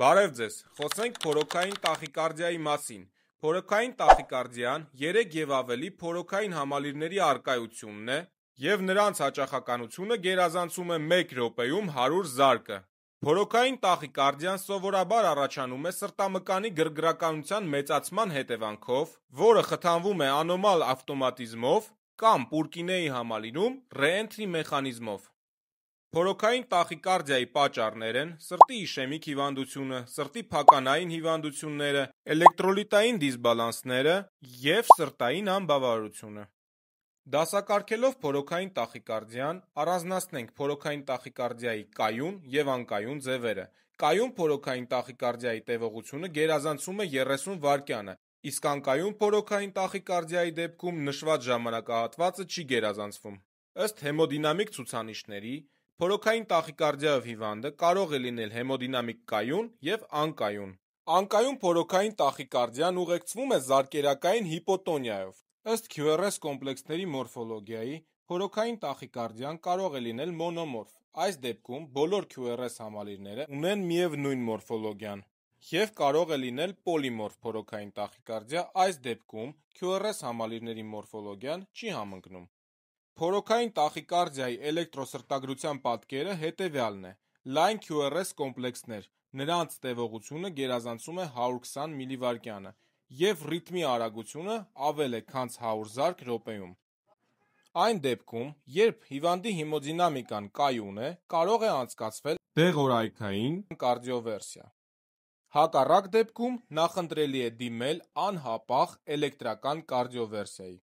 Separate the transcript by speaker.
Speaker 1: Բարև ձեզ, խոսենք փորոքային տախիկարդիայի մասին։ Փորոքային տախիկարդիան 3 եւ ավելի փորոքային համալիրների առկայությունն է եւ նրանց հաճախականությունը գերազանցում է 1 րոպեում 100 զարկը։ Փորոքային տախիկարդիան սովորաբար առաջանում է սրտամկանի գրգռականության մեծացման հետևանքով, որը խթանվում է անոմալ ավտոմատիզմով կամ Պուրկինեի համալիրում ռեենտրի մեխանիզմով։ Փորոքային տախիկարդիայի պատճառներ են սրտի իշեմիկ հիվանդությունը, սրտի փականային հիվանդությունները, էլեկտրոլիտային դիսբալանսները եւ սրտային անբավարարությունը։ Դասակարգելով փորոքային տախիկարդիան առանձնացնենք փորոքային տախիկարդիայի կայուն եւ անկայուն ձևերը։ Կայուն փորոքային տախիկարդիայի տևողությունը գերազանցում է 30 վայրկյանը, իսկ անկայուն փորոքային տախիկարդիայի դեպքում նշված ժամանակահատվածը չի գերազանցվում։ Ըստ հեմոդինամիկ ցուցանիշների, փորոքային տախիկարդիայով հիվանդը կարող է լինել հեմոդինամիկ կայուն եւ անկայուն։ Անկայուն փորոքային տախիկարդիան ուղեկցվում է զարկերակային հիպոտոնիայով։ Ըստ QRS կոմպլեքսների մորֆոլոգիայի, փորոքային տախիկարդիան կարող է լինել մոնոմորֆ։ Այս դեպքում բոլոր QRS համալիրները ունեն միևնույն մորֆոլոգիան եւ կարող է լինել պոլիմորֆ փորոքային տախիկարդիա, այս դեպքում QRS համալիրների մորֆոլոգիան չի համընկնում։ Փորոքային տախիկարդիայի էլեկտրոսրտագրության պատկերը հետևյալն է. լայն QRS կոմպլեքսներ, նրանց տևողությունը գերազանցում է 120 մվт եւ ռիթմի արագությունը ավել է քան 100 զարկ րոպեում։ Այն դեպքում, երբ հիվանդի հեմոդինամիկան կայուն է, կարող է անցկացվել դեղորայքային կարդիովերսիա։ Հակառակ դեպքում նախընտրելի է դիմել անհապաղ էլեկտրական կարդիովերսիայի։